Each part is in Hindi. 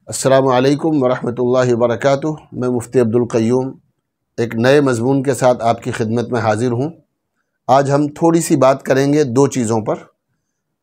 अस्सलामु अलैकुम वरहमतुल्लाहि वबरकातुह। मैं मुफ्ती अब्दुल क़य्यूम एक नए मज़मून के साथ आपकी खिदमत में हाज़िर हूँ। आज हम थोड़ी सी बात करेंगे दो चीज़ों पर,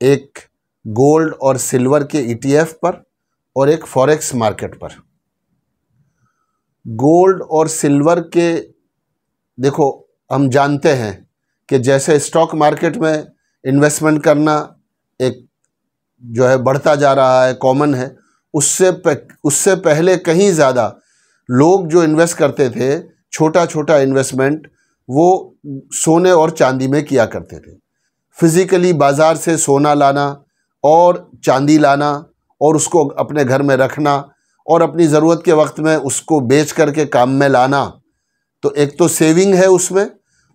एक गोल्ड और सिल्वर के ETF पर और एक फॉरेक्स मार्केट पर। गोल्ड और सिल्वर के देखो, हम जानते हैं कि जैसे स्टॉक मार्केट में इन्वेस्टमेंट करना एक जो है बढ़ता जा रहा है, कॉमन है, उससे पहले कहीं ज़्यादा लोग जो इन्वेस्ट करते थे, छोटा छोटा इन्वेस्टमेंट वो सोने और चांदी में किया करते थे। फिज़िकली बाज़ार से सोना लाना और चांदी लाना और उसको अपने घर में रखना और अपनी ज़रूरत के वक्त में उसको बेच करके काम में लाना, तो एक तो सेविंग है उसमें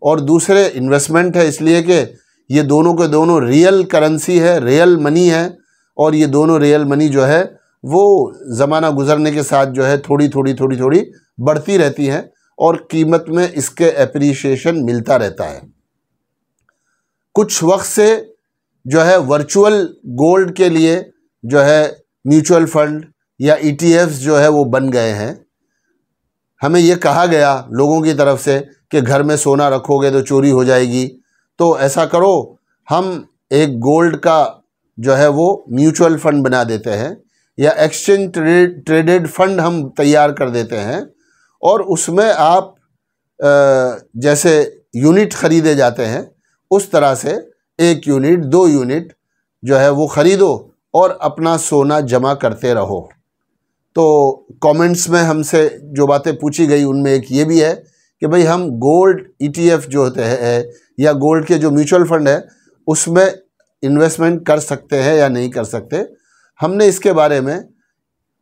और दूसरे इन्वेस्टमेंट है, इसलिए कि ये दोनों के दोनों रियल करेंसी है, रियल मनी है। और ये दोनों रियल मनी जो है वो ज़माना गुज़रने के साथ जो है थोड़ी थोड़ी बढ़ती रहती हैं और कीमत में इसके एप्रीशिएशन मिलता रहता है। कुछ वक्त से जो है वर्चुअल गोल्ड के लिए जो है म्यूचुअल फंड या ETFs जो है वो बन गए हैं। हमें ये कहा गया लोगों की तरफ से कि घर में सोना रखोगे तो चोरी हो जाएगी, तो ऐसा करो, हम एक गोल्ड का जो है वो म्यूचुअल फंड बना देते हैं या एक्सचेंज ट्रेडेड फंड हम तैयार कर देते हैं और उसमें आप जैसे यूनिट ख़रीदे जाते हैं उस तरह से 1 यूनिट 2 यूनिट जो है वो ख़रीदो और अपना सोना जमा करते रहो। तो कमेंट्स में हमसे जो बातें पूछी गई उनमें एक ये भी है कि भाई हम गोल्ड ETF जो होते हैं या गोल्ड के जो म्यूचुअल फंड है उसमें इन्वेस्टमेंट कर सकते हैं या नहीं कर सकते। हमने इसके बारे में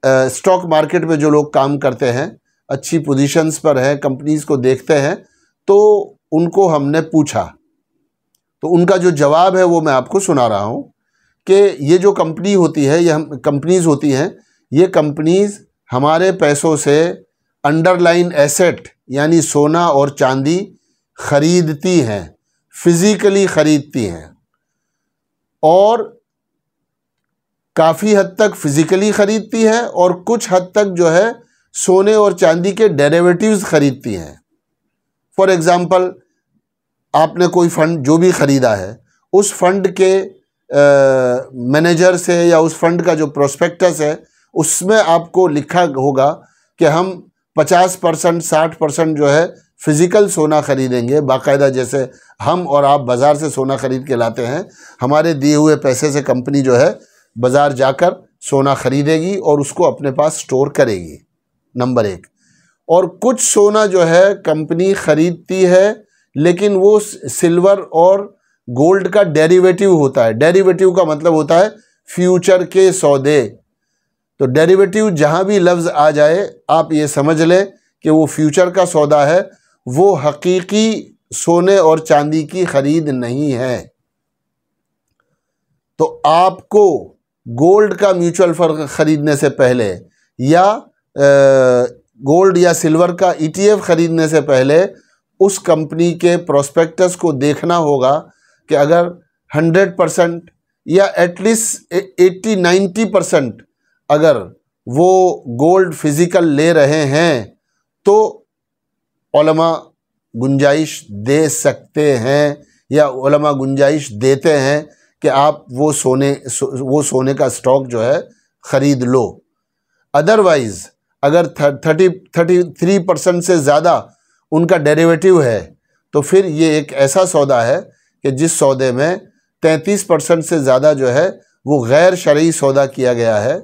स्टॉक मार्केट में जो लोग काम करते हैं, अच्छी पोजीशंस पर हैं, कंपनीज़ को देखते हैं, तो उनको हमने पूछा, तो उनका जो जवाब है वो मैं आपको सुना रहा हूँ कि ये जो कंपनी होती है, ये कंपनीज़ होती हैं, ये कंपनीज़ हमारे पैसों से अंडरलाइन एसेट यानी सोना और चांदी ख़रीदती हैं, फिज़िकली ख़रीदती हैं और काफ़ी हद तक फिज़िकली ख़रीदती है और कुछ हद तक जो है सोने और चांदी के डेरिवेटिव्स ख़रीदती हैं। फॉर एग्ज़ाम्पल, आपने कोई फ़ंड जो भी ख़रीदा है, उस फंड के मैनेजर से या उस फंड का जो प्रोस्पेक्टस है उसमें आपको लिखा होगा कि हम 50% 60% जो है फ़िज़िकल सोना ख़रीदेंगे, बाकायदा जैसे हम और आप बाज़ार से सोना ख़रीद के लाते हैं, हमारे दिए हुए पैसे से कंपनी जो है बाज़ार जाकर सोना ख़रीदेगी और उसको अपने पास स्टोर करेगी, नंबर 1। और कुछ सोना जो है कंपनी ख़रीदती है लेकिन वो सिल्वर और गोल्ड का डेरिवेटिव होता है। डेरिवेटिव का मतलब होता है फ्यूचर के सौदे। तो डेरिवेटिव जहाँ भी लफ्ज़ आ जाए आप ये समझ लें कि वो फ्यूचर का सौदा है, वो हकीकी सोने और चांदी की ख़रीद नहीं है। तो आपको गोल्ड का म्यूचुअल फंड ख़रीदने से पहले या गोल्ड या सिल्वर का ETF ख़रीदने से पहले उस कंपनी के प्रोस्पेक्टस को देखना होगा कि अगर 100% या एटलीस्ट 80-90% अगर वो गोल्ड फिज़िकल ले रहे हैं तो उलमा गुंजाइश दे सकते हैं या उलमा गुंजाइश देते हैं कि आप वो सोने का स्टॉक जो है ख़रीद लो। अदरवाइज़ अगर 33% से ज़्यादा उनका डेरिवेटिव है तो फिर ये एक ऐसा सौदा है कि जिस सौदे में 33% से ज़्यादा जो है वो गैर शरई सौदा किया गया है।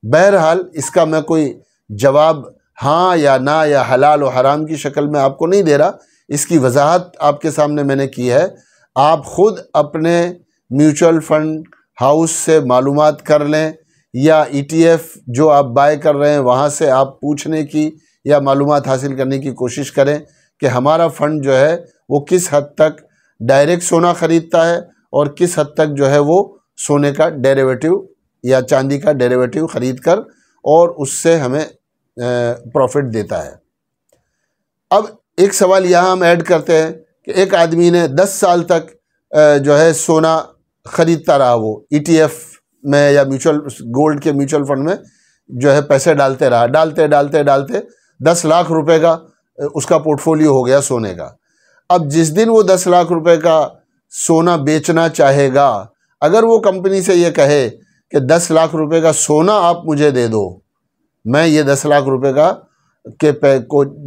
बहरहाल इसका मैं कोई जवाब हाँ या ना या हलाल और हराम की शक्ल में आपको नहीं दे रहा, इसकी वजाहत आपके सामने मैंने की है। आप ख़ुद अपने म्यूचुअल फंड हाउस से मालूमात कर लें या ETF जो आप बाय कर रहे हैं वहाँ से आप पूछने की या मालूमात हासिल करने की कोशिश करें कि हमारा फ़ंड जो है वो किस हद तक डायरेक्ट सोना ख़रीदता है और किस हद तक जो है वो सोने का डेरिवेटिव या चांदी का डेरिवेटिव ख़रीद कर और उससे हमें प्रॉफिट देता है। अब एक सवाल यहाँ हम ऐड करते हैं कि एक आदमी ने 10 साल तक जो है सोना ख़रीदता रहा, वो ETF में या गोल्ड के म्यूचुअल फंड में जो है पैसे डालते रहा, डालते डालते डालते 10 लाख रुपए का उसका पोर्टफोलियो हो गया सोने का। अब जिस दिन वो 10 लाख रुपए का सोना बेचना चाहेगा, अगर वो कंपनी से ये कहे कि 10 लाख रुपए का सोना आप मुझे दे दो, मैं ये 10 लाख रुपए का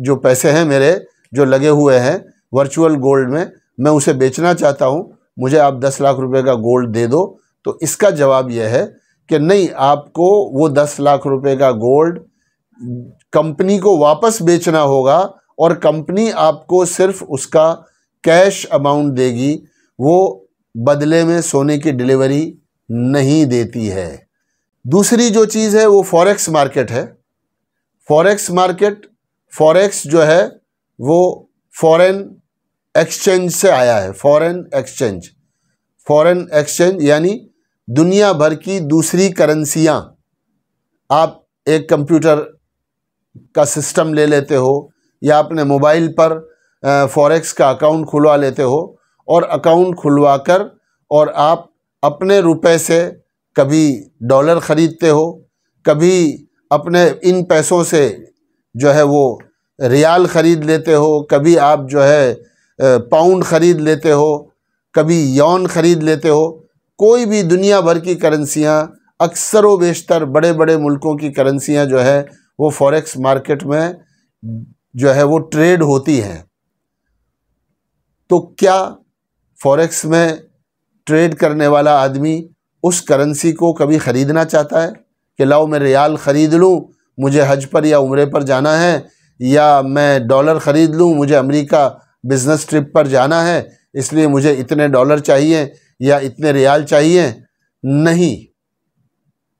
जो पैसे हैं मेरे जो लगे हुए हैं वर्चुअल गोल्ड में, मैं उसे बेचना चाहता हूँ, मुझे आप 10 लाख रुपए का गोल्ड दे दो, तो इसका जवाब यह है कि नहीं, आपको वो 10 लाख रुपए का गोल्ड कंपनी को वापस बेचना होगा और कंपनी आपको सिर्फ उसका कैश अमाउंट देगी, वो बदले में सोने की डिलीवरी नहीं देती है। दूसरी जो चीज़ है वो फॉरेक्स मार्केट है। फॉरेक्स मार्केट, फॉरेक्स जो है वो फॉरेन एक्सचेंज से आया है। फॉरेन एक्सचेंज यानी दुनिया भर की दूसरी करेंसियाँ, आप एक कंप्यूटर का सिस्टम ले लेते हो या अपने मोबाइल पर फॉरेक्स का अकाउंट खुलवा लेते हो और अकाउंट खुलवाकर और आप अपने रुपए से कभी डॉलर ख़रीदते हो, कभी अपने इन पैसों से जो है वो रियाल ख़रीद लेते हो, कभी आप जो है पाउंड ख़रीद लेते हो, कभी यॉन ख़रीद लेते हो। कोई भी दुनिया भर की करेंसियाँ, अक्सर व बेशतर बड़े बड़े मुल्कों की करेंसियाँ जो है वो फॉरेक्स मार्केट में जो है वो ट्रेड होती हैं। तो क्या फॉरेक्स में ट्रेड करने वाला आदमी उस करेंसी को कभी ख़रीदना चाहता है कि लाओ मैं रियाल ख़रीद लूँ, मुझे हज पर या उम्रे पर जाना है, या मैं डॉलर ख़रीद लूँ, मुझे अमेरिका बिज़नेस ट्रिप पर जाना है, इसलिए मुझे इतने डॉलर चाहिए या इतने रियाल चाहिए? नहीं,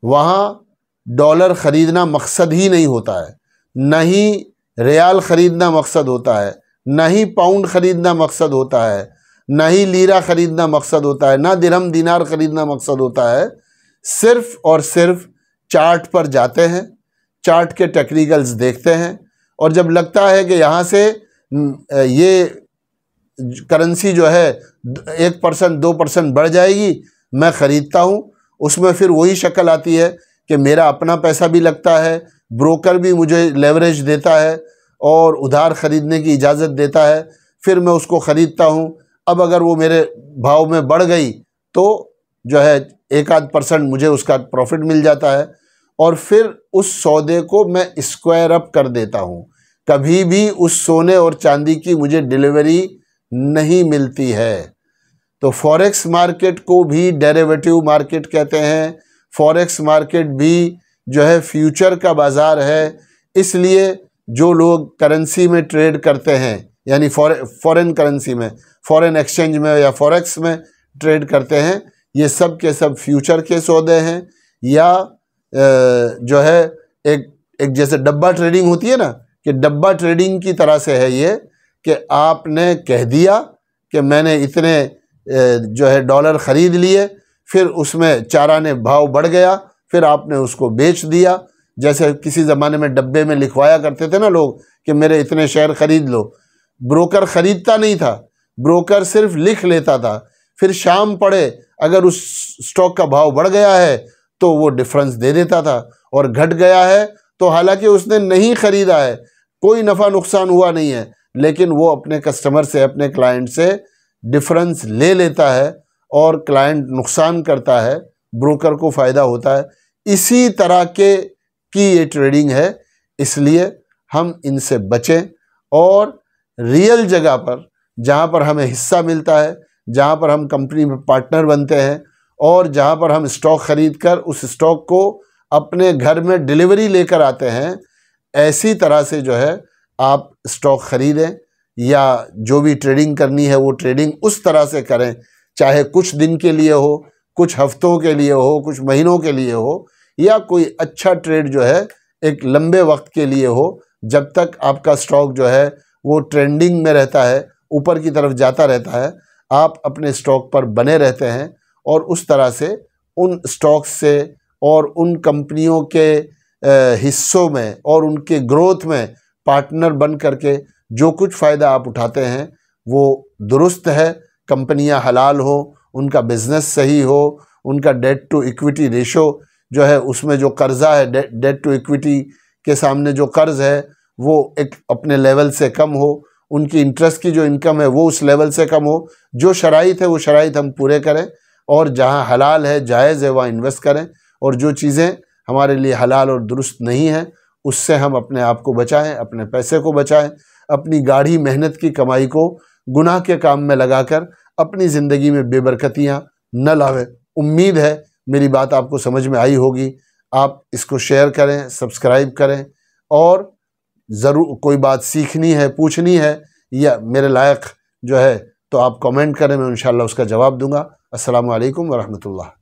वहाँ डॉलर ख़रीदना मकसद ही नहीं होता है, न ही रियाल ख़रीदना मकसद होता है, न ही पाउंड ख़रीदना मकसद होता है, न ही लीरा ख़रीदना मकसद होता है, ना दिरहम दिनार ख़रीदना मकसद होता है। सिर्फ़ और सिर्फ चार्ट पर जाते हैं, चार्ट के टेक्निकल्स देखते हैं, और जब लगता है कि यहाँ से ये करेंसी जो है 1% 2% बढ़ जाएगी, मैं ख़रीदता हूँ। उसमें फिर वही शक्ल आती है कि मेरा अपना पैसा भी लगता है, ब्रोकर भी मुझे लेवरेज देता है और उधार ख़रीदने की इजाज़त देता है, फिर मैं उसको ख़रीदता हूँ। अब अगर वो मेरे भाव में बढ़ गई तो जो है 1-8% मुझे उसका प्रॉफिट मिल जाता है, और फिर उस सौदे को मैं स्क्वायर अप कर देता हूँ। कभी भी उस सोने और चांदी की मुझे डिलीवरी नहीं मिलती है। तो फॉरेक्स मार्केट को भी डेरिवेटिव मार्केट कहते हैं। फॉरेक्स मार्केट भी जो है फ्यूचर का बाज़ार है। इसलिए जो लोग करेंसी में ट्रेड करते हैं, यानी फॉरेन करेंसी में, फॉरेन एक्सचेंज में या फॉरेक्स में ट्रेड करते हैं, ये सब के सब फ्यूचर के सौदे हैं, या जो है एक जैसे डब्बा ट्रेडिंग होती है ना, कि डब्बा ट्रेडिंग की तरह से है ये, कि आपने कह दिया कि मैंने इतने जो है डॉलर ख़रीद लिए, फिर उसमें चाराने भाव बढ़ गया, फिर आपने उसको बेच दिया। जैसे किसी ज़माने में डब्बे में लिखवाया करते थे ना लोग कि मेरे इतने शेयर ख़रीद लो। ब्रोकर ख़रीदता नहीं था, ब्रोकर सिर्फ लिख लेता था, फिर शाम पड़े अगर उस स्टॉक का भाव बढ़ गया है तो वो डिफरेंस दे देता था, और घट गया है तो हालांकि उसने नहीं ख़रीदा है, कोई नफ़ा नुकसान हुआ नहीं है, लेकिन वो अपने कस्टमर से, अपने क्लाइंट से डिफरेंस ले लेता है और क्लाइंट नुकसान करता है, ब्रोकर को फ़ायदा होता है। इसी तरह की ये ट्रेडिंग है। इसलिए हम इनसे बचें और रियल जगह पर, जहाँ पर हमें हिस्सा मिलता है, जहाँ पर हम कंपनी में पार्टनर बनते हैं और जहाँ पर हम स्टॉक ख़रीद कर उस स्टॉक को अपने घर में डिलीवरी लेकर आते हैं, ऐसी तरह से जो है आप स्टॉक ख़रीदें, या जो भी ट्रेडिंग करनी है वो ट्रेडिंग उस तरह से करें, चाहे कुछ दिन के लिए हो, कुछ हफ्तों के लिए हो, कुछ महीनों के लिए हो, या कोई अच्छा ट्रेड जो है एक लंबे वक्त के लिए हो, जब तक आपका स्टॉक जो है वो ट्रेंडिंग में रहता है, ऊपर की तरफ जाता रहता है, आप अपने स्टॉक पर बने रहते हैं, और उस तरह से उन स्टॉक्स से और उन कंपनियों के हिस्सों में और उनके ग्रोथ में पार्टनर बन करके जो कुछ फ़ायदा आप उठाते हैं वो दुरुस्त है। कंपनियां हलाल हो, उनका बिज़नेस सही हो, उनका डेट टू इक्विटी रेशो जो है उसमें जो कर्जा है, डेट टू इक्विटी के सामने जो कर्ज है वो एक अपने लेवल से कम हो, उनकी इंटरेस्ट की जो इनकम है वो उस लेवल से कम हो। जो शराइत है वो शराइत हम पूरे करें, और जहां हलाल है, जायज़ है, वहाँ इन्वेस्ट करें, और जो चीज़ें हमारे लिए हलाल और दुरुस्त नहीं है उससे हम अपने आप को बचाएं, अपने पैसे को बचाएं, अपनी गाढ़ी मेहनत की कमाई को गुनाह के काम में लगाकर अपनी ज़िंदगी में बेबरकतियाँ न लावें। उम्मीद है मेरी बात आपको समझ में आई होगी। आप इसको शेयर करें, सब्सक्राइब करें, और ज़रूर कोई बात सीखनी है, पूछनी है या मेरे लायक जो है तो आप कमेंट करें, मैं इंशाल्लाह उसका जवाब दूंगा। अस्सलामु अलैकुम व रहमतुल्लाह।